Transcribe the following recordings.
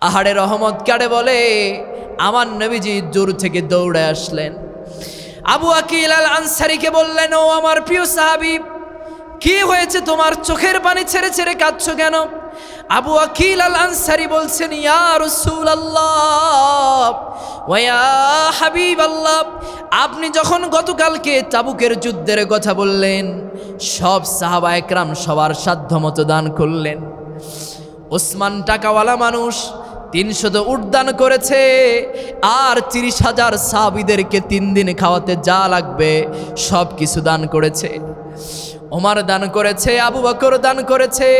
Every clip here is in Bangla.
আহারে রহমত কারে বলে। আমার নবীজি দূর থেকে দৌড়ে আসলেন, আবু আকিল আল আনসারীকে বললেন, ও আমার প্রিয় সাহাবী, কি হয়েছে তোমার? চোখের পানি ছেড়ে ছেড়ে কাঁদছো কেন? আবু আকিল আল আনসারী বলছেন, ইয়া রাসূলুল্লাহ ওয়া ইয়া হাবিবাল্লাহ, আপনি যখন গতকালকে তাবুকের যুদ্ধের কথা বললেন, সব সাহাবা একরাম সবার সাধ্যমতো দান করলেন। ওসমান টাকাওয়ালা মানুষ, 300 উট দান করেছে, আর 30,000 সাহাবীদেরকে 3 দিন খাওয়াতে যা লাগবে সব কিছু দান করেছে। ওমর দান করেছে, আবু বকর দান করেছে,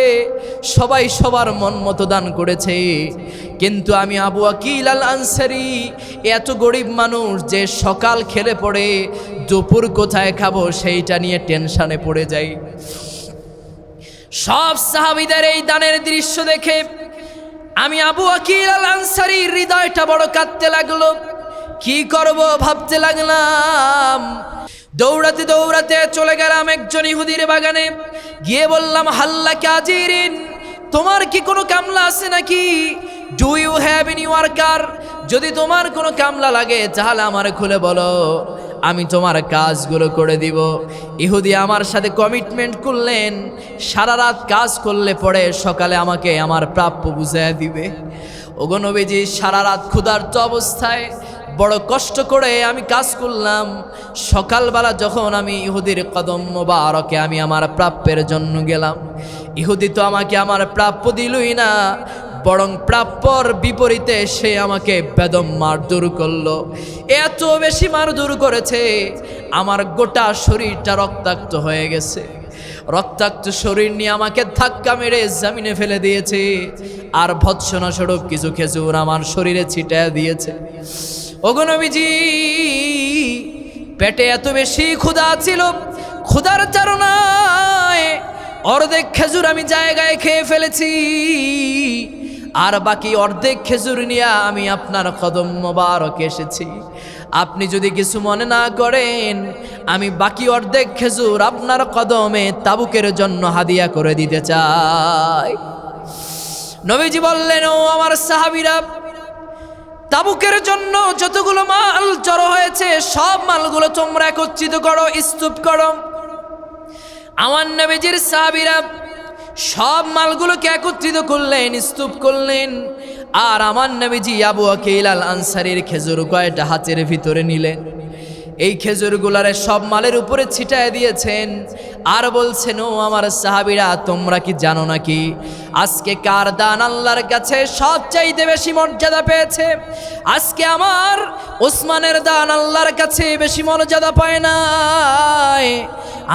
সবাই সবার মন মতো দান করেছে। কিন্তু আমি আবু আকিল আল আনসারী এত গরিব মানুষ যে সকাল খেলে পড়ে দুপুর কোথায় খাবো সেইটা নিয়ে টেনশনে পড়ে যাই। সব সাহাবীদের এই দানের দৃশ্য দেখে আমি আবু আকিল আল আনসারীর হৃদয়টা বড় কাঁদতে লাগলো। কি করব ভাবতে লাগলাম। দৌড়াতে দৌড়াতে চলে গেলাম একজন ইহুদির বাগানে, গিয়ে বললাম, হাল্লা কাজিরিন, তোমার কি কোনো কামলা আছে নাকি? Do you have any worker? যদি তোমার কোনো কামলা লাগে তাহলে আমার খুলে বলো, আমি তোমার কাজগুলো করে দিব। ইহুদি আমার সাথে কমিটমেন্ট করলেন, সারা রাত কাজ করলে পরে সকালে আমাকে আমার প্রাপ্য বুঝিয়ে দিবে। ওগো নবীজি, সারা রাত ক্ষুধার্ত অবস্থায় বড় কষ্ট করে আমি কাজ করলাম। সকালবেলা যখন আমি ইহুদির কদম মোবারকে আমি আমার প্রাপ্যের জন্য গেলাম, ইহুদি তো আমাকে আমার প্রাপ্য দিলই না, বরং প্রাপ্যর বিপরীতে সে আমাকে বেদম মারধর করলো। এত বেশি মারধর করেছে, আমার গোটা শরীরটা রক্তাক্ত হয়ে গেছে। রক্তাক্ত শরীর নিয়ে আমাকে ধাক্কা মেরে জমিনে ফেলে দিয়েছে, আর ভৎসনা স্বরূপ কিছু খেজুর আমার শরীরে ছিটায় দিয়েছে। ওগো নবীজি, পেটে এত বেশি ক্ষুধা ছিল, ক্ষুধার তাড়নায় অর্ধেক খেজুর আমি জায়গায় খেয়ে ফেলেছি, আর বাকি অর্ধেক খেজুর নিয়ে আমি আপনার কদম মোবারকে এসেছি। আপনি যদি কিছু মনে না করেন, আমি বাকি অর্ধেক খেজুর আপনার কদমে তাবুকের জন্য হাদিয়া করে দিতে চাই। নবীজি বললেন, ও আমার সাহাবীরা, তাবুকের জন্য যতগুলো মাল জড়ো হয়েছে সব মালগুলো তোমরা একত্রিত করো, স্তূপ করো। আমার নবীজির সাহাবীরা সব মালগুলোকে একত্রিত করলেন, স্তূপ করলেন। আর আমার নবীজি আবু আকিল আল আনসারীর খেজুর কয়টা হাতের ভিতরে নিলেন, এই খেজুরগুলারে সব মালের উপরে ছিটায় দিয়েছেন, আর বলছেন, ও আমার সাহাবীরা, তোমরা কি জানো নাকি আজকে কার দান আল্লাহর কাছে সবচাইতে বেশি মর্যাদা পেয়েছে? আজকে আমার ওসমানের দান আল্লাহর কাছে বেশি মর্যাদা পায় নাই,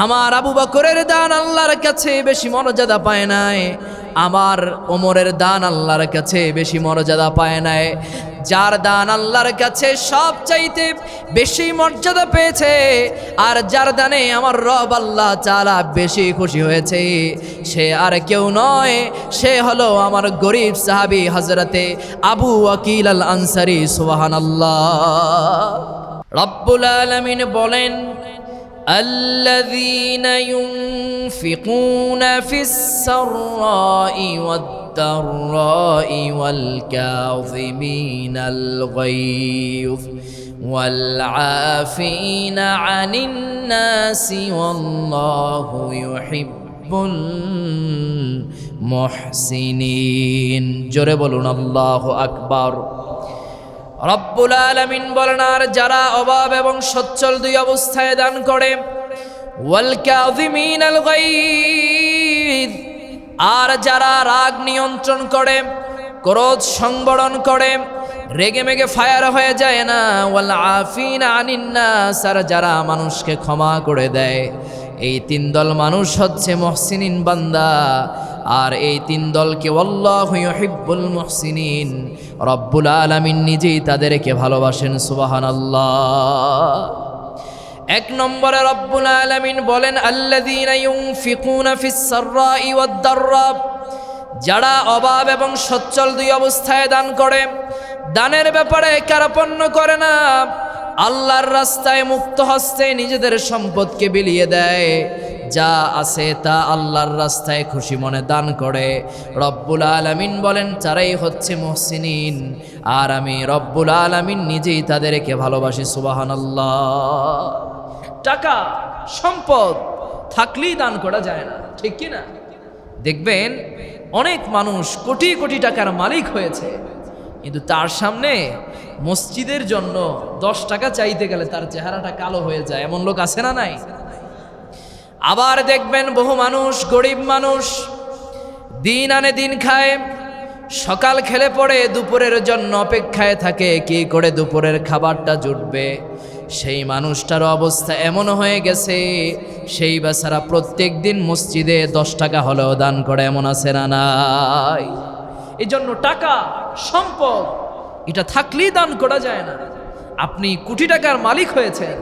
আমার আবু বকরের দান আল্লাহর কাছে বেশি মর্যাদা পায় নাই, আমার ওমরের দান আল্লাহর কাছে বেশি মর্যাদা পায় নাই। যার দান আল্লাহর কাছে সবচাইতে বেশি মর্যাদা পেয়েছে, আর যার দানে আমার রব আল্লাহ তাআলা বেশি খুশি হয়েছে, সে আর কেউ নয়, সে হলো আমার গরিব সাহাবী হযরতে আবু আকিল আল আনসারী। সুবহানাল্লাহ। রব্বুল আলামিন বলেন, الذين ينفقون في السراء والضراء والكاظمين الغيظ والعافين عن الناس والله يحب المحسنين। জোরে বলুন আল্লাহু আকবার। রব্বুল আলামিন বলেন, আর যারা অভাব এবং সচ্ছল দুই অবস্থায় দান করে, ওয়াল কাযিমিনাল গায়জ, আর যারা রাগ নিয়ন্ত্রণ করে, ক্রোধ সংবরণ করে, রেগে মেগে ফায়ার হয়ে যায় না, ওয়াল আফিনা আনিন নাস, আর যারা মানুষকে ক্ষমা করে দেয়, এই 3 দল মানুষ হচ্ছে মুহসিনিন বান্দা। আর এই 3 দলকে আল্লাহু ইউহিব্বুল মুহসিনিন, রব্বুল আলামিন নিজেই তাদেরকে ভালোবাসেন। সুবহানাল্লাহ। 1 নম্বরে রব্বুল আলামিন বলেন, আল্লাযীনা ইউনফিকুনা ফিস সাররাই ওয়াদ দাররা, যারা অভাব এবং সচ্ছল দুই অবস্থায় দান করে, দানের ব্যাপারে কার্পণ্য করে না, আল্লাহর রাস্তায় মুক্ত হস্তে নিজেদের সম্পদকে বিলিয়ে দেয়, যা আছে তা আল্লাহর রাস্তায় খুশি মনে দান করে, রব্বুল আলামিন বলেন তারাই হচ্ছে মুহসিনিন, আর আমি রব্বুল আলামিন নিজেই তাদেরকে ভালোবাসি। সুবহানাল্লাহ। টাকা সম্পদ থাকলেই দান করা যায় না, ঠিক কি না? দেখবেন অনেক মানুষ কোটি কোটি টাকার মালিক হয়েছে, কিন্তু তার সামনে মসজিদের জন্য 10 টাকা চাইতে গেলে তার চেহারাটা কালো হয়ে যায়, এমন লোক আছে না নাই? আবার দেখবেন বহু মানুষ, গরিব মানুষ, দিন আনে দিন খায়, সকাল খেলে পড়ে দুপুরের জন্য অপেক্ষায় থাকে কি করে দুপুরের খাবারটা জুটবে। সেই মানুষটার অবস্থা এমন হয়ে গেছে, সেই বেচারা প্রত্যেক দিন মসজিদে 10 টাকা হলেও দান করে, এমন আছে না নাই? এই জন্য টাকা সম্পদ এটা থাকলেই দান করা যায় না। আপনি কোটি টাকার মালিক হয়েছেন,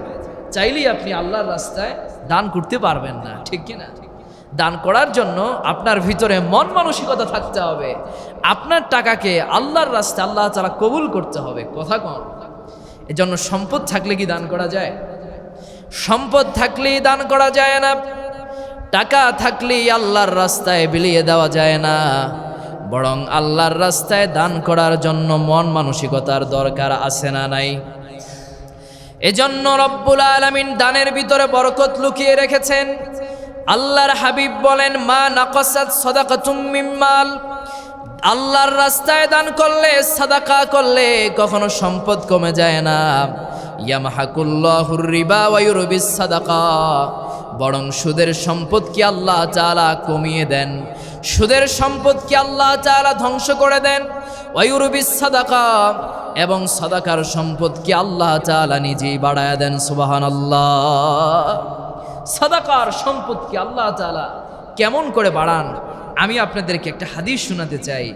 চাইলেই আপনি আল্লাহর রাস্তায় দান করতে পারবেন না, ঠিক কি না? দান করার জন্য আপনার ভিতরে মন মানসিকতা থাকতে হবে, আপনার টাকাকে আল্লাহর রাস্তায় আল্লাহ তাআলা কবুল করতে হবে। কথা কন। এজন্য সম্পদ থাকলে কি দান করা যায়? সম্পদ থাকলেই দান করা যায় না, টাকা থাকলেই আল্লাহর রাস্তায় বিলিয়ে দেওয়া যায় না, বরং আল্লাহর রাস্তায় দান করার জন্য মন মানসিকতার দরকার আছে না নাই? এজন্য রব্বুল আলামিন দানের ভিতরে বরকত লুকিয়ে রেখেছেন। আল্লাহর হাবিব বলেন, মা নাকাসাত সাদাকাতুম মিন মাল, আল্লাহর রাস্তায় দান করলে, সাদাকা করলে কখনো সম্পদ কমে যায় না। ইয়ামহাকুল্লাহুর রিবা ওয়া ইউরবিস সাদাকা, বরং সুদের সম্পদকে আল্লাহ তাআলা কমিয়ে দেন, সুদের সম্পদকে আল্লাহ তাআলা ধ্বংস করে দেন। ওয়া ইউরবিস সাদাকা, এবং সাদাকার সম্পদকে আল্লাহ তাআলা নিজেই বাড়ায়া দেন। সুবহানাল্লাহ। সাদাকার সম্পদকে আল্লাহ তাআলা কেমন করে বাড়ান, আমি আপনাদেরকে একটা হাদিস শোনাতে চাই।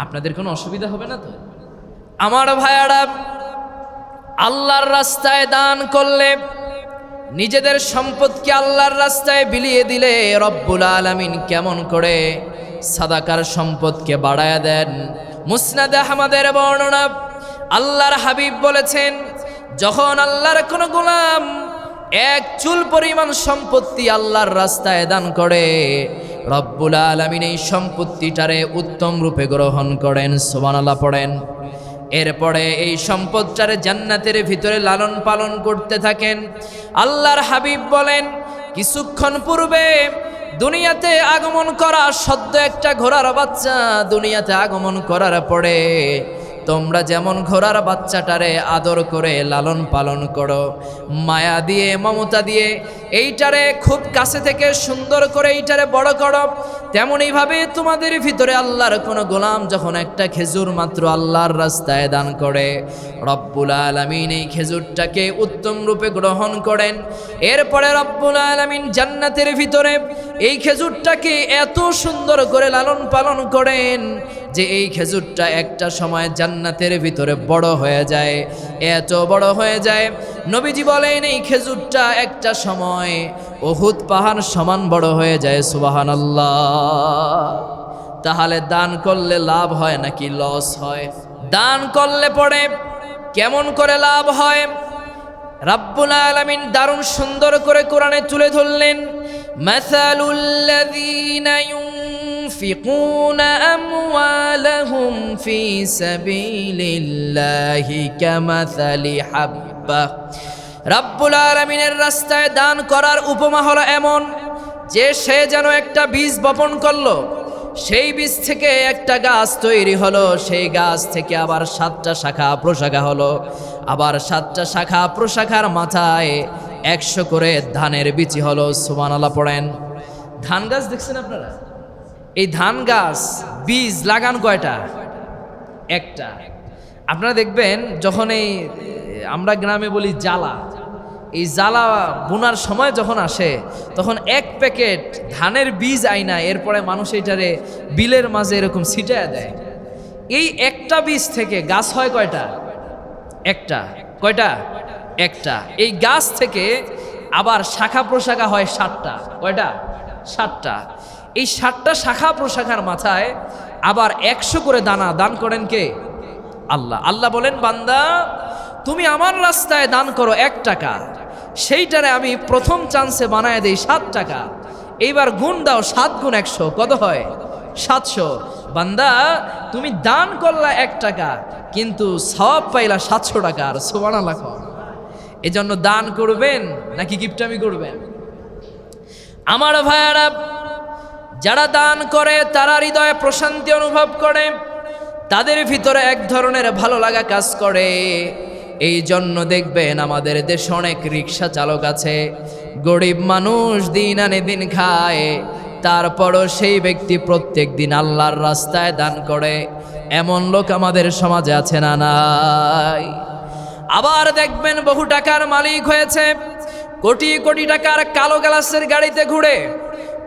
আপনাদের কোনো অসুবিধা হবে না তো? আমার ভাইয়ারা, আল্লাহর রাস্তায় দান করলে, নিজেদের সম্পদকে আল্লাহর রাস্তায় বিলিয়ে দিলে রব্বুল আলামিন কেমন করে সাদাকার সম্পদকে বাড়ায়া দেন। মুসনাদে আহমদের বর্ণনা, আল্লাহর হাবিব বলেছেন, যখন আল্লাহর কোনো গোলাম 1 চুল পরিমাণ সম্পত্তি আল্লাহর রাস্তায় দান করে, রব্বুল আলামিন এই সম্পত্তিটারে উত্তম রূপে গ্রহণ করেন। সুবহানাল্লাহ পড়েন। এরপরে এই সম্পদটারে জান্নাতের ভিতরে লালন পালন করতে থাকেন। আল্লাহর হাবিব বলেন, কিছুক্ষণ পূর্বে দুনিয়াতে আগমন করা সদ্য একটা ঘোড়ার বাচ্চা দুনিয়াতে আগমন করার পরে তোমরা যেমন ঘোড়ার বাচ্চাটারে আদর করে লালন পালন করো, মায়া দিয়ে মমতা দিয়ে এইটারে খুব কাছে থেকে সুন্দর করে এইটারে বড় করো, তেমনইভাবে তোমাদের ভিতরে আল্লাহর কোনো গোলাম যখন একটা খেজুর মাত্র আল্লাহর রাস্তায় দান করে, রব্বুল আলামিন এই খেজুরটাকে উত্তম রূপে গ্রহণ করেন। এরপরে রব্বুল আলামিন জান্নাতের ভিতরে এই খেজুরটাকে এত সুন্দর করে লালন পালন করেন যে এই খেজুরটা একটা সময় জান্নাতের ভিতরে বড় হয়ে যায়, এত বড় হয়ে যায়, নবীজি বলেন এই খেজুরটা একটা সময় উহুদ পাহাড় সমান বড় হয়ে যায়। সুবহানাল্লাহ। তাহলে দান করলে লাভ হয় নাকি লস হয়? দান করলে পরে কেমন করে লাভ হয় রব্বুল আলামিন দারুণ সুন্দর করে কোরআনে তুলে ধরলেন। মাসালুল্লাযীনা ইউনফিকুনা আমওয়ালাহুম ফি সাবিলিল্লাহি কামাসালি হাব্বা, রব্বুল আলামিনের রাস্তায় দান করার উপমা হলো এমন যে সে যেন একটা বীজ বপন করলো, সেই বীজ থেকে একটা গাছ তৈরি হলো, সেই গাছ থেকে আবার 7টা শাখা প্রশাখা হলো, আবার 7টা শাখা প্রশাখার মাথায় 100 করে ধানের বিচি হলো। সুবহানাল্লাহ পড়েন। ধান গাছ দেখছেন আপনারা? এই ধান গাছ বীজ লাগান কয়টা? একটা। আপনারা দেখবেন যখন এই আমরা গ্রামে বলি জ্বালা, এই জ্বালা বোনার সময় যখন আসে তখন 1 প্যাকেট ধানের বীজ আইনা এরপরে মানুষ এইটারে বিলের মাঝে এরকম ছিটায়া দেয়। এই একটা বীজ থেকে গাছ হয় কয়টা? একটা। কয়টা? একটা। এই গাছ থেকে আবার শাখা প্রশাখা হয় 7টা। কয়টা? 7টা। এই 7টা শাখা প্রশাখার মাথায় আবার 100 করে দানা দান করেন কে? আল্লাহ। আল্লাহ বলেন, বান্দা তুমি আমার রাস্তায় দান করো 1 টাকা, সেইটারে আমি প্রথম চান্সে বানায় দেই 7 টাকা। এইবার গুণ দাও 7 গুণ 100, কত হয়? 700। বান্দা তুমি দান করলা 1 টাকা, কিন্তু সওয়াব পাইলা 700 টাকা। আর সুবহানাল্লাহ। এজন্য দান করবেন নাকি গিফটামি করবেন? আমার ভাইয়ারা, যারা দান করে তারা হৃদয়ে প্রশান্তি অনুভব করে, তাদের ভিতরে এক ধরনের ভালো লাগা কাজ করে। এই জন্য দেখবেন আমাদের দেশে অনেক রিক্সা চালক আছে, গরিব মানুষ, দিন আনে দিন খায়, তারপরও সেই ব্যক্তি প্রত্যেক দিন আল্লাহর রাস্তায় দান করে। এমন লোক আমাদের সমাজে আছে না নাই? আবার দেখবেন বহু টাকার মালিক হয়েছে, কোটি কোটি টাকার কালো গ্লাসের গাড়িতে ঘুরে,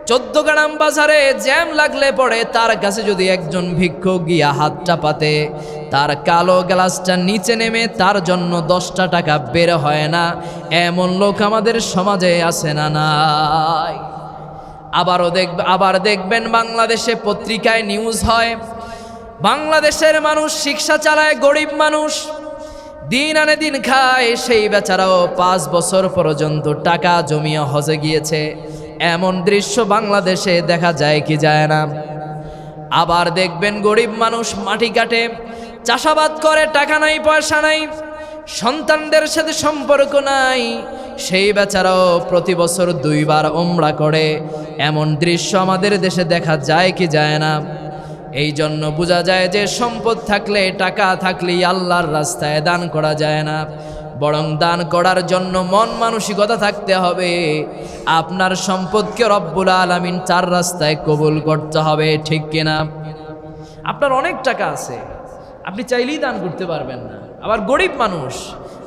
14 গ্রাম বাজারে জ্যাম লাগলে পড়ে তার কাছে যদি একজন ভিক্ষুক গিয়া হাতটা পাতে, তার কালো গ্লাসটা নিচে নেমে তার জন্য 10টা টাকা বের হয় না। এমন লোক আমাদের সমাজে আছে না নাই? আবার দেখবেন বাংলাদেশে পত্রিকায় নিউজ হয়, বাংলাদেশের মানুষ রিকশা চালায়, গরিব মানুষ, দিন আনে দিন খায়, সেই বেচারাও 5 বছর পর্যন্ত টাকা জমিয়ে হজে গিয়েছে। এমন দৃশ্য বাংলাদেশে দেখা যায় কি যায় না? আবার দেখবেন গরিব মানুষ মাটি কাটে, চাষাবাদ করে, টাকা নাই, পয়সা নাই, সন্তানদের সাথে সম্পর্ক নাই, সেই বেচারাও প্রতি বছর 2 বার উমরা করে। এমন দৃশ্য আমাদের দেশে দেখা যায় কি যায় না? এই জন্য বোঝা যায় যে সম্পদ থাকলে, টাকা থাকলেই আল্লাহর রাস্তায় দান করা যায় না, বরং দান করার জন্য মন মানসিকতা থাকতে হবে। আপনার সম্পদকে রব্বুল আলামিন 4 রাস্তায় কবুল করতে হবে, ঠিক কিনা? আপনার অনেক টাকা আছে, আপনি চাইলেই দান করতে পারবেন না। আবার গরিব মানুষ,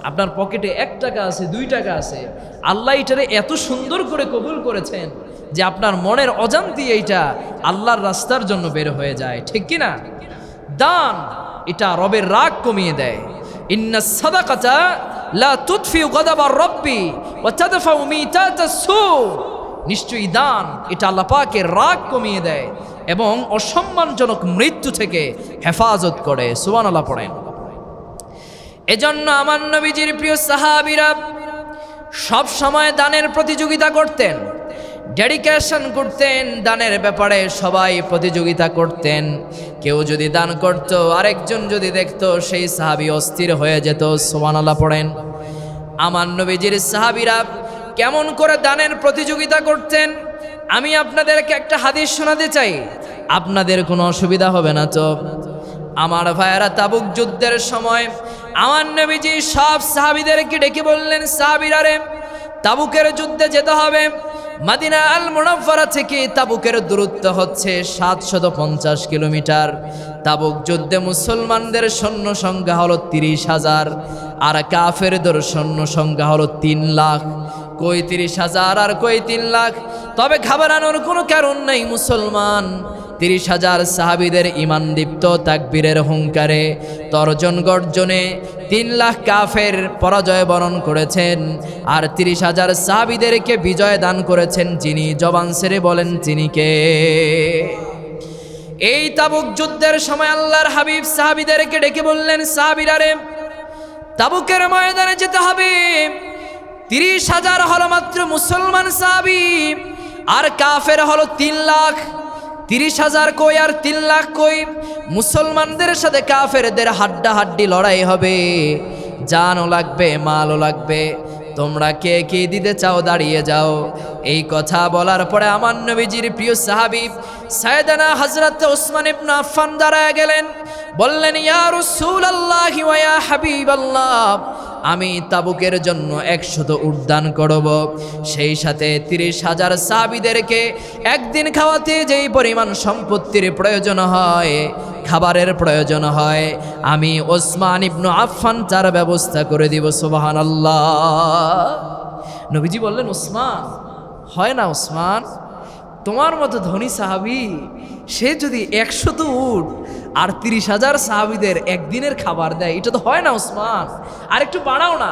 আপনার পকেটে 1 টাকা আছে, 2 টাকা আছে, আল্লাহ এটারে এত সুন্দর করে কবুল করেছেন যে আপনার মনের অজান্তি এইটা আল্লাহর রাস্তার জন্য বের হয়ে যায়, ঠিক কিনা? দান এটা রবের রাগ কমিয়ে দেয়। ইন্নাস সাদাকাতা লা তুতফিউ গাদাবার রব্বি ওয়া তাদফাউ মিতাতাস সু। নিশ্চয়ই দান এটা আল্লাহ পাকের রাগ কমিয়ে দেয় এবং অসম্মানজনক মৃত্যু থেকে হেফাজত করে। সুবহানাল্লাহ পড়েন। এজন্য আমার নবীজির প্রিয় সাহাবীরা সব সময় দানের প্রতিযোগিতা করতেন, ডেডিকেশন করতেন, দানের ব্যাপারে সবাই প্রতিযোগিতা করতেন। কেউ যদি দান করত, আরেকজন যদি দেখত, সেই সাহাবী অস্থির হয়ে যেত। সুবহানাল্লাহ পড়েন। আমার নবীজির সাহাবীরা কেমন করে দানের প্রতিযোগিতা করতেন, আমি আপনাদেরকে একটা হাদিস শোনাতে চাই, আপনাদের কোনো অসুবিধা হবে না তো? আমার ভাইয়েরা, তাবুক যুদ্ধের সময় আমার নবীজি সব সাহাবীদেরকে ডেকে বললেন, সাহাবীরা রে, তাবুকের যুদ্ধে যেতে হবে। মদিনা আল মুনাফফারা থেকে তাবুকের দূরত্ব হচ্ছে 750 কিলোমিটার। তাবুক যুদ্ধে মুসলমানদের সৈন্য সংখ্যা হলো 30,000, আর কাফেরদের সৈন্য সংখ্যা হলো 3 লাখ। কই 30,000 আর কই 3 লাখ। তবে ঘাবড়ানোর কোনো কারণ নেই। মুসলমান 30,000 সাহাবীদের ইমান দীপ্ত তাকবীরের হুঙ্কারে, তর্জন গর্জনে 3 লাখ কাফের পরাজয় বরণ করেছেন। আর 30,000 সাহাবীদেরকে বিজয় দান করেছেন যিনি, জবান ছেড়ে বলেন তিনি কে? এই তাবুক যুদ্ধের সময় আল্লাহর হাবিব সাহাবীদেরকে ডেকে বললেন, সাহাবীরা রে, তাবুকের ময়দানে যেতে হবে। 30,000 হলো মাত্র মুসলমান সাহাবী, আর কাফের হলো 3 লাখ। 30,000 কই আর 3 লাখ কই? মুসলমানদের সাথে কাফেরদের হাড্ডাহাড্ডি লড়াই হবে, জানও লাগবে, মালও লাগবে। তোমরা কে কি দিতে চাও দাঁড়িয়ে যাও। এই কথা বলার পরে আমার নবীজির প্রিয় সাহাবী সাইয়েদানা হযরত ওসমান ইবনে আফফান দাঁড়ায় গেলেন, বললেন, ইয়া রাসূলুল্লাহি ওয়া ইয়া হাবিবাল্লাহ, আমি তাবুকের জন্য 100 উট দান করব। সেই সাথে 30,000 সাহাবীদেরকে একদিন খাওয়াতে যেই পরিমাণ সম্পত্তির প্রয়োজন হয়, খাবারের প্রয়োজন হয়, আমি ওসমান ইবনে আফফান তার ব্যবস্থা করে দিব। সুবহানাল্লাহ। নবীজি বললেন, ওসমান, হয় না ওসমান, তোমার মতো ধনী সাহাবী সে যদি 100 উট আর 30,000 সাহাবীদের একদিনের খাবার দেয়, এটা তো হয় না ওসমান, আর একটু বাড়াও না।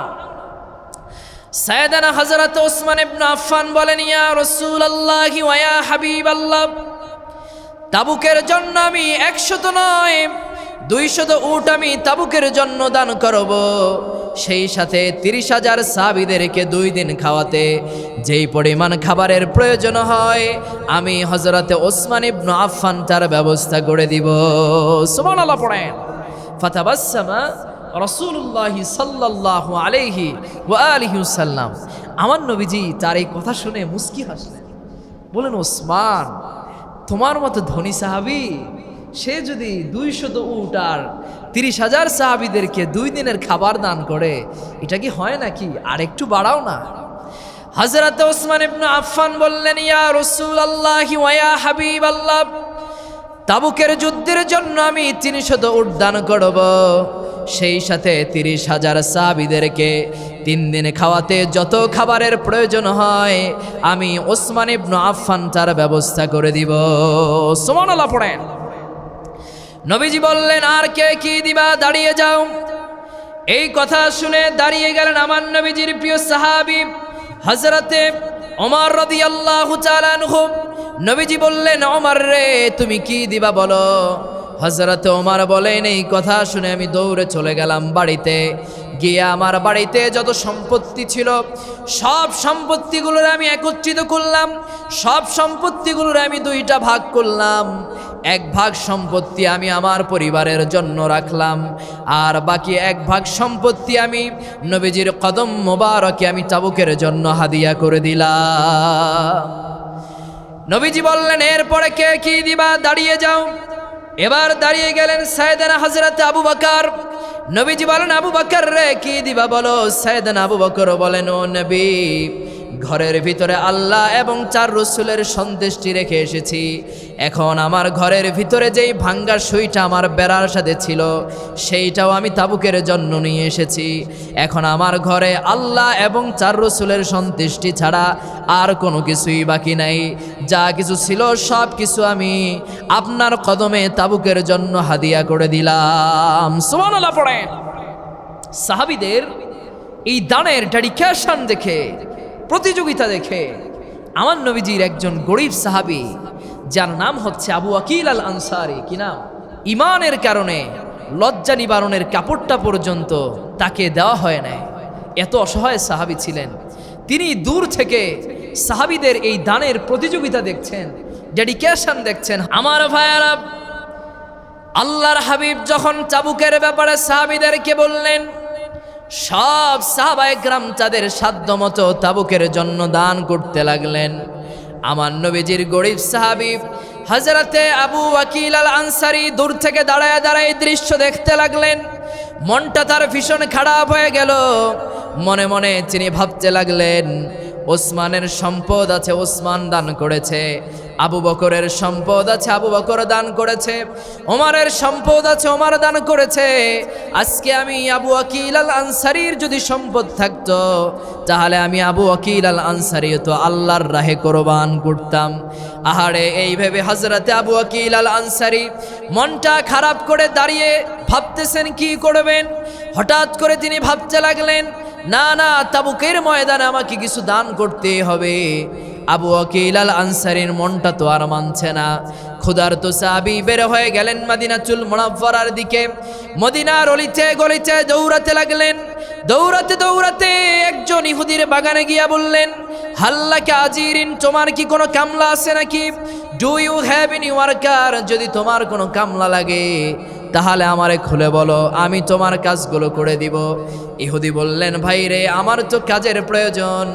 সাইয়েদানা হযরত ওসমান ইবনে আফফান বলেন, ইয়া রাসূলুল্লাহি ওয়া ইয়া হাবিবাল্লাহ, তাবুকের জন্য আমি 100 নয় 200 উট আমি তাবুকের জন্য দান করব। সেই সাথে 30,000 সাহাবীদেরকে 2 দিন খাওয়াতে যেই পরিমাণ খাবারের প্রয়োজন হয় আমি হযরতে ওসমান ইবনে আফফান তার ব্যবস্থা করে দিব। সুবহানাল্লাহ পড়েন। ফাতাবাসসামা রাসূলুল্লাহ সাল্লাল্লাহু আলাইহি ওয়া আলিহি ওয়াসাল্লাম, আমার নবীজি তার এই কথা শুনে মুস্কি হাসলেন, বলেন ওসমান তোমার মতো ধনী সাহাবী সে যদি 200 উট আর 30,000 সাহাবীদেরকে 2 দিনের খাবার দান করে এটা কি হয় নাকি, আর একটু বাড়াও না। হযরত ওসমান ইবনে আফফান বললেন, ইয়া রাসূলুল্লাহ ওয়া ইয়া হাবিবাল্লাহ, তাবুকের যুদ্ধের জন্য আমি 300 উট দান করব, সেই সাথে 30,000 সাহাবীদেরকে 3 দিন খাওয়াতে যত খাবারের প্রয়োজন হয় আমি ওসমান ইবনে আফফান তার ব্যবস্থা করে দিব। সুবহানাল্লাহ পড়েন। নবীজি বললেন, আর কে কি দিবা, দাঁড়িয়ে যাও। এই কথা শুনে দাঁড়িয়ে গেলেন আমার নবীজির প্রিয় সাহাবী হযরতে ওমর রাদিয়াল্লাহু তাআলা আনহু। নবীজি বললেন, ওমর রে তুমি কি দিবা বলো। হযরত ওমর বলেন, এই কথা শুনে আমি দৌড়ে চলে গেলাম বাড়িতে, গিয়ে আমার বাড়িতে যত সম্পত্তি ছিল সব সম্পত্তিগুলোর আমি একত্রিত করলাম, সব সম্পত্তিগুলোর আমি 2টা ভাগ করলাম। 1 ভাগ সম্পত্তি আমি আমার পরিবারের জন্য রাখলাম, আর বাকি 1 ভাগ সম্পত্তি আমি নবীজির কদম মোবারকে আমি তাবুকের জন্য হাদিয়া করে দিলাম। নবীজি বললেন, এরপরে কে কি দিবা, দাঁড়িয়ে যাও। এবার দাঁড়িয়ে গেলেন সাইয়েদনা হযরত আবু বকর। নবীজি বলেন, আবু বকর রে কি দিবা বলো। সাইয়েদনা আবু বকর বলেন, ও নবী ঘরের ভিতরে আল্লাহ এবং 4 রাসূলের সন্তুষ্টি রেখে এসেছি, এখন আমার ঘরের ভিতরে যেই ভাঙ্গা সুইটা আমার বেড়ার সাথে ছিল সেইটাও আমি তাবুকের জন্য নিয়ে এসেছি। এখন আমার ঘরে আল্লাহ এবং 4 রাসূলের সন্তুষ্টি ছাড়া আর কোনো কিছুই বাকি নাই, যা কিছু ছিল সব কিছু আমি আপনার কদমে তাবুকের জন্য হাদিয়া করে দিলাম। সুবহানাল্লাহ পড়েন। সাহাবীদের এই দানের ডেডিকেশন দেখে, প্রতিযোগিতা দেখে আমার নবীজির একজন গরিব সাহাবী যার নাম হচ্ছে আবু আকিল আল আনসারী, কি নাম, ইমানের কারণে লজ্জা নিবারণের কাপড়টা পর্যন্ত তাকে দেওয়া হয় না, এত অসহায় সাহাবী ছিলেন তিনি। দূর থেকে সাহাবীদের এই দানের প্রতিযোগিতা দেখছেন, ডেডিকেশন দেখছেন। আমার ভাইয়ারা, আল্লাহর হাবিব যখন তাবুকের ব্যাপারে সাহাবীদেরকে বললেন, সব সাহাবায়ে কেরাম তাদের সাধ্যমতো তাবুকের জন্য দান করতে লাগলেন। আমার নবীজির গরিব সাহাবী হযরতে আবু আকিল আল আনসারী দূর থেকে দাঁড়ায় দাঁড়ায় দৃশ্য দেখতে লাগলেন। মনটা তার ভীষণ খারাপ হয়ে গেল। মনে মনে তিনি ভাবতে লাগলেন, ওসমানের সম্পদ আছে, ওসমান দান করেছে, আবু বকরের সম্পদ আছে, আবু বকর দান করেছে, ওমরের সম্পদ আছে, ওমর দান করেছে। আজকে আমি আবু আকিল আল আনসারীর যদি সম্পদ থাকতো তাহলে আমি আবু আকিল আল আনসারী তো আল্লাহর রাহে কোরবান করতাম। আহারে, এই ভেবে হযরতে আবু আকিল আল আনসারী মনটা খারাপ করে দাঁড়িয়ে ভাবতেছেন কি করবেন। হঠাৎ করে তিনি ভাবতে লাগলেন, না না, তাবুকের ময়দানে আমাকে কিছু দান করতে হবে। আবু আকিল আল আনসারীর মনটা তো আর মানছে না। ক্ষুধার্ত সাহাবী বের হয়ে গেলেন মদিনাতুল মুনাওয়ারার দিকে। মদিনার অলিতে গলিতে দৌড়াতে লাগলেন। দৌড়াতে দৌড়াতে একজন ইহুদির বাগানে গিয়া বললেন, হাল্লাকা আজিরিন, তোমার কি কোনো কামলা আছে নাকি? Do you have any worker? যদি তোমার কোনো কামলা লাগে তাহলে আমারে খুলে বলো, আমি তোমার কাজগুলো করে দিব। ইহুদি বললেন, ভাই রে, আমার তো কাজের প্রয়োজন,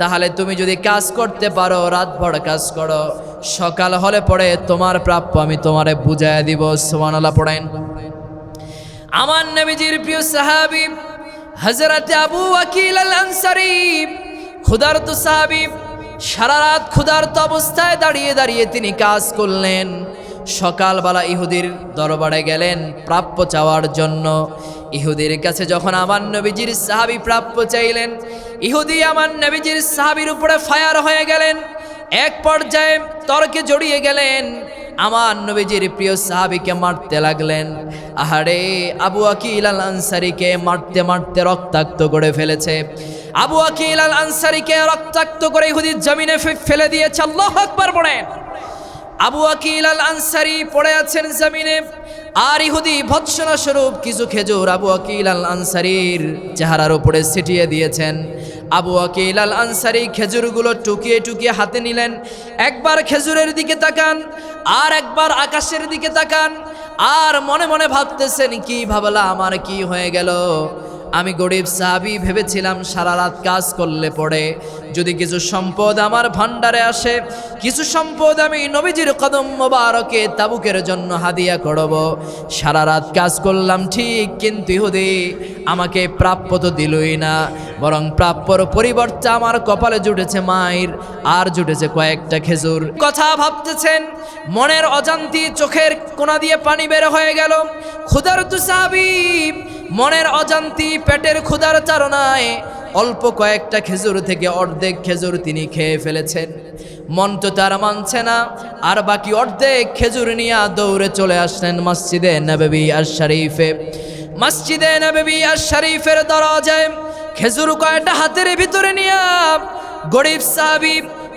তাহলে তুমি যদি কাজ করতে পারো রাতভর কাজ করো, সকাল হলে পরে তোমার প্রাপ্য আমি তোমারে বুঝাইয়া দিব। সুবহানাল্লাহ পড়েন। আমার নবীজির প্রিয় সাহাবী হযরতে আবু আকিল আল আনসারী ক্ষুধার্ত সাহাবী, সারা রাত ক্ষুধার্ত অবস্থায় দাঁড়িয়ে দাঁড়িয়ে তিনি কাজ করলেন। সকালবেলা ইহুদির দরবারে গেলেন প্রাপ্য চাওয়ার জন্য। ইহুদির কাছে যখন আমার নবীজির সাহাবী প্রাপ্য চাইলেন, ইহুদি আমার নবীজির সাহাবীর উপরে ফায়ার হয়ে গেলেন। এক পর্যায়ে তর্কে জড়িয়ে গেলেন, আমার নবীজির প্রিয় সাহাবীকে মারতে লাগলেন। আহারে, আবু আকিল আল আনসারীকে মারতে মারতে রক্তাক্ত করে ফেলেছে। আবু আকিল আল আনসারীকে রক্তাক্ত করে ইহুদির জমিনে ফেলে দিয়েছে। আল্লাহু আকবার বলেন। আবু আকিল আল আনসারী পড়ে আছেন জমিনে, আর ইহুদি ভৎসনা স্বরূপ কিছু খেজুর আবু আকিল আল আনসারীর চেহারার উপরে ছিটিয়ে দিয়েছেন। আবু আকিল আল আনসারী খেজুরগুলো টুকিয়ে টুকিয়ে হাতে নিলেন। একবার খেজুরের দিকে তাকান, আর একবার আকাশের দিকে তাকান, আর মনে মনে ভাবতেছেন, কি ভাবলা আমার কি হয়ে গেল? আমি গরিব সাহাবী ভেবেছিলাম সারা রাত কাজ করলে পড়ে যদি কিছু সম্পদ আমার ভান্ডারে আসে, কিছু সম্পদ আমি নবীজির কদম মোবারকে তাবুকের জন্য হাদিয়া করব। সারা রাত কাজ করলাম ঠিক, কিন্তু ইহুদি আমাকে প্রাপ্য তো দিলই না, বরং প্রাপ্যর পরিবর্তে আমার কপালে জুটেছে মাইর, আর জুটেছে কয়েকটা খেজুর। কথা ভাবতেছেন, মনের অজান্তি চোখের কোনা দিয়ে পানি বের হয়ে গেল। ক্ষুধার্ত সাহাবী মনের অজান্তি পেটের ক্ষুধার তাড়নায় অল্প কয়েকটা খেজুর থেকে অর্ধেক খেজুর তিনি খেয়ে ফেলেছেন। মন তো তার মানছে না, আর বাকি অর্ধেক খেজুর নিয়ে দৌড়ে চলে আসলেন মসজিদে নববী আশ-শরীফে। মসজিদে নববী আশ-শরীফের দরজায় খেজুর কয়টা হাতের ভিতরে নিয়ে গরিব সাহাবী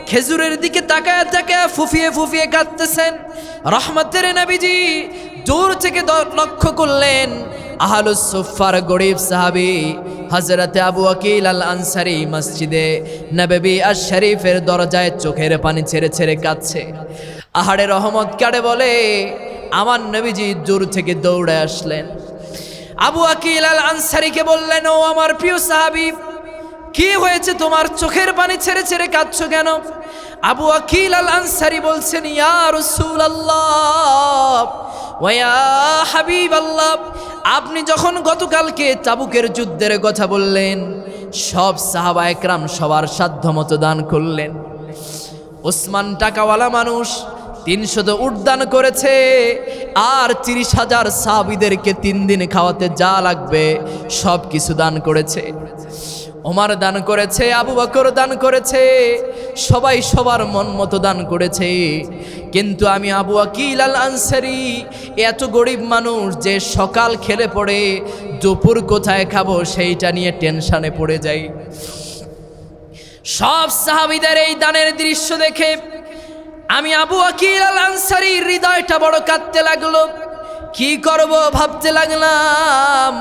খেজুরের দিকে তাকায় তাকায় ফুফিয়ে ফুফিয়ে কাঁদতেছেন। রহমতের নবীজি দূর থেকে লক্ষ্য করলেন আহলুস সুফার গরিব সাহাবী হযরতে আবু আকিল আল আনসারী মসজিদে নববী আশ-শরীফের দরজায় চোখের পানি ছেড়ে ছেড়ে কাঁদছে। আহারে রহমত কারে বলে, আমার নবীজি দূর থেকে দৌড়ে আসলেন। আবু আকিল আল আনসারীকে বললেন, ও আমার প্রিয় সাহাবী, কি হয়েছে তোমার? চোখের পানি ছেড়ে ছেড়ে কাঁদছো কেন? আবু আকিল আল আনসারী বলছেন, ইয়া রাসূলুল্লাহ ওয়া ইয়া হাবিবাল্লাহ, আপনি যখন গতকালকে তাবুকের যুদ্ধের কথা বললেন, সব সাহাবা একরাম সবার সাধ্যমতো দান করলেন। ওসমান টাকাওয়ালা মানুষ, 300 উট দান করেছে, আর 30,000 সাহাবীদেরকে 3 দিন খাওয়াতে যা লাগবে সব কিছু দান করেছে। ওমর দান করেছে, আবু বকর দান করেছে, সবাই সবার মন মতো দান করেছে। কিন্তু আমি আবু আকিল আল আনসারী এত গরিব মানুষ যে সকাল খেলে পড়ে দুপুর কোথায় খাবো সেইটা নিয়ে টেনশনে পড়ে যাই। সব সাহাবীদের এই দানের দৃশ্য দেখে আমি আবু আকিল আল আনসারীর হৃদয়টা বড় কাঁদতে লাগলো। কি করব ভাবতে লাগলাম।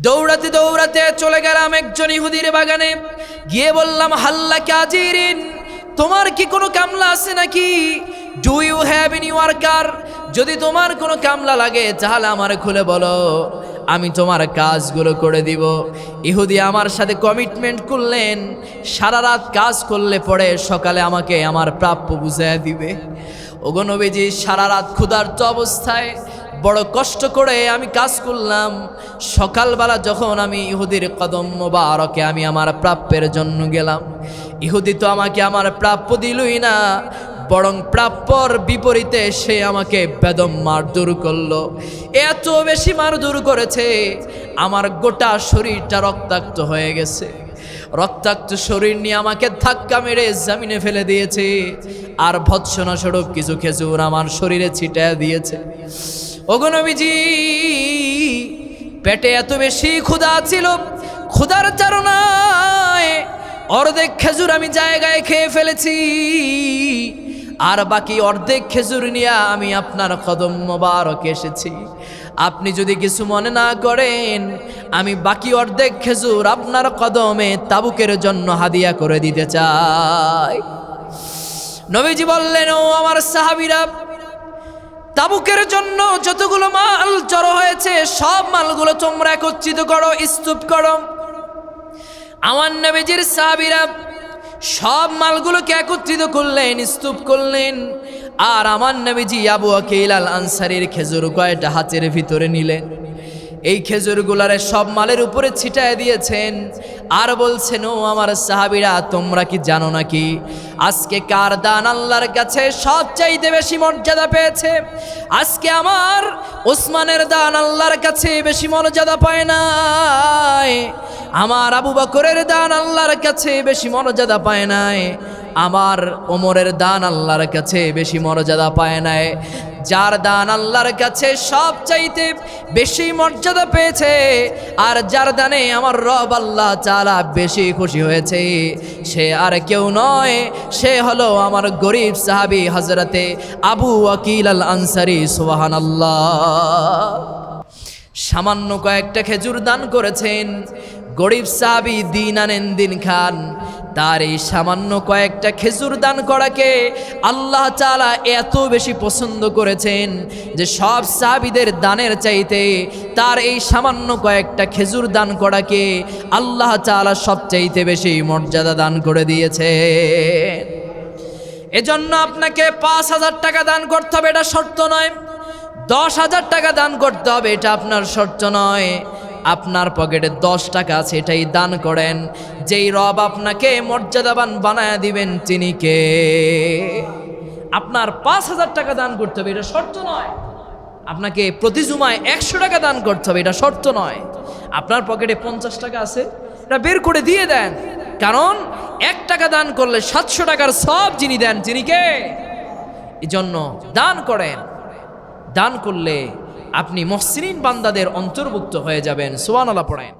দৌড়াতে দৌড়াতে চলে গেলাম একজন ইহুদির বাগানে, গিয়ে বললাম, হাল্লা কাজিরিন, তোমার কি কোনো কামলা আছে নাকি? Do you have any worker? যদি তোমার কোনো কামলা লাগে তাহলে আমার খুলে বলো, আমি তোমার কাজগুলো করে দিব। ইহুদি আমার সাথে কমিটমেন্ট করলেন, সারা রাত কাজ করলে পরে সকালে আমাকে আমার প্রাপ্য বুঝিয়ে দিবে। ওগো নবীজি, সারা রাত ক্ষুধার্ত অবস্থায় বড় কষ্ট করে আমি কাজ করলাম। সকালবেলা যখন আমি ইহুদির কদম মোবারকে আমি আমার প্রাপ্যের জন্য গেলাম, ইহুদি তো আমাকে আমার প্রাপ্য দিলই না, বরং প্রাপ্যর বিপরীতে সে আমাকে বেদম মারধর করলো। এত বেশি মারধর করেছে, আমার গোটা শরীরটা রক্তাক্ত হয়ে গেছে। রক্তাক্ত শরীর নিয়ে আমাকে ধাক্কা মেরে জমিনে ফেলে দিয়েছে, আর ভৎসনা স্বরূপ কিছু খেজুর আমার শরীরে ছিটিয়ে দিয়েছে। ওগো নবীজি, পেটে এত বেশি ক্ষুধা ছিল, ক্ষুধার তাড়নায় অর্ধেক খেজুর আমি জায়গায় খেয়ে ফেলেছি, আর বাকি অর্ধেক খেজুর নিয়ে আমি আপনার কদম মোবারকে এসেছি। আপনি যদি কিছু মনে না করেন, আমি বাকি অর্ধেক খেজুর আপনার কদমে তাবুকের জন্য হাদিয়া করে দিতে চাই। নবীজি বললেন, ও আমার সাহাবীরা, তাবুকের জন্য যতগুলো মাল জড়ো হয়েছে সব মালগুলো তোমরা একত্রিত করো, স্তূপ করো। আমার নবীজির সাহাবীরা সব মালগুলোকে একত্রিত করলেন, স্তূপ করলেন, আর আমার নবীজি আবু আকিল আল আনসারীর খেজুর কয়টা হাতের ভিতরে নিলেন। এই খেজুরগুলারে সব মালের উপরে ছিটায় দিয়েছেন, আর বলছেন, ও আমার সাহাবীরা, তোমরা কি জানো নাকি আজকে কার দান আল্লাহর কাছে সবচাইতে বেশি মর্যাদা পেয়েছে? আজকে আমার ওসমানের দান আল্লাহর কাছে বেশি মর্যাদা পায় নাই, আমার আবু বকরের দান আল্লাহর কাছে বেশি মর্যাদা পায় নাই, আমার ওমরের দান আল্লাহর কাছে বেশি মর্যাদা পায় নাই। যার দান আল্লাহর কাছে সবচাইতে বেশি মর্যাদা পেয়েছে, আর যার দানে আমার রব আল্লাহ তাআলা বেশি খুশি হয়েছে, সে আর কেউ নয়, সে হলো আমার গরিব সাহাবী হযরতে আবু ওয়াকিল আল আনসারী। সুবহানাল্লাহ। সামান্য কয়েকটা খেজুর দান করেছেন গরিব সাহাবী, দিন আনেন দিন খান। তার এই সামান্য কয়েকটা খেজুর দান করাকে আল্লাহ তাআলা এত বেশি পছন্দ করেছেন যে সব সাহাবীদের দানের চাইতে তার এই সামান্য কয়েকটা খেজুর দান করাকে আল্লাহ তাআলা সবচাইতে বেশি মর্যাদা দান করে দিয়েছে। এজন্য আপনাকে 5,000 টাকা দান করতে হবে, এটা শর্ত নয়। 10,000 টাকা দান করতে হবে, এটা আপনার শর্ত নয়। আপনার পকেটে 10 টাকা আছে, এটাই দান করেন। যেই রব আপনাকে মর্যাদাবান বানায় দিবেন তিনি কে? আপনার 5,000 টাকা দান করতে হবে, এটা শর্ত নয়। আপনাকে প্রতি জুমায় 100 টাকা দান করতে হবে, এটা শর্ত নয়। আপনার পকেটে 50 টাকা আছে, এটা বের করে দিয়ে দেন। কারণ 1 টাকা দান করলে 700 টাকার সব যিনি দেন তিনি কে? এজন্য দান করেন। দান করলে আপনি মুহসিনিন বান্দাদের অন্তর্ভুক্ত হয়ে যাবেন। সুবহানাল্লাহ পড়েন।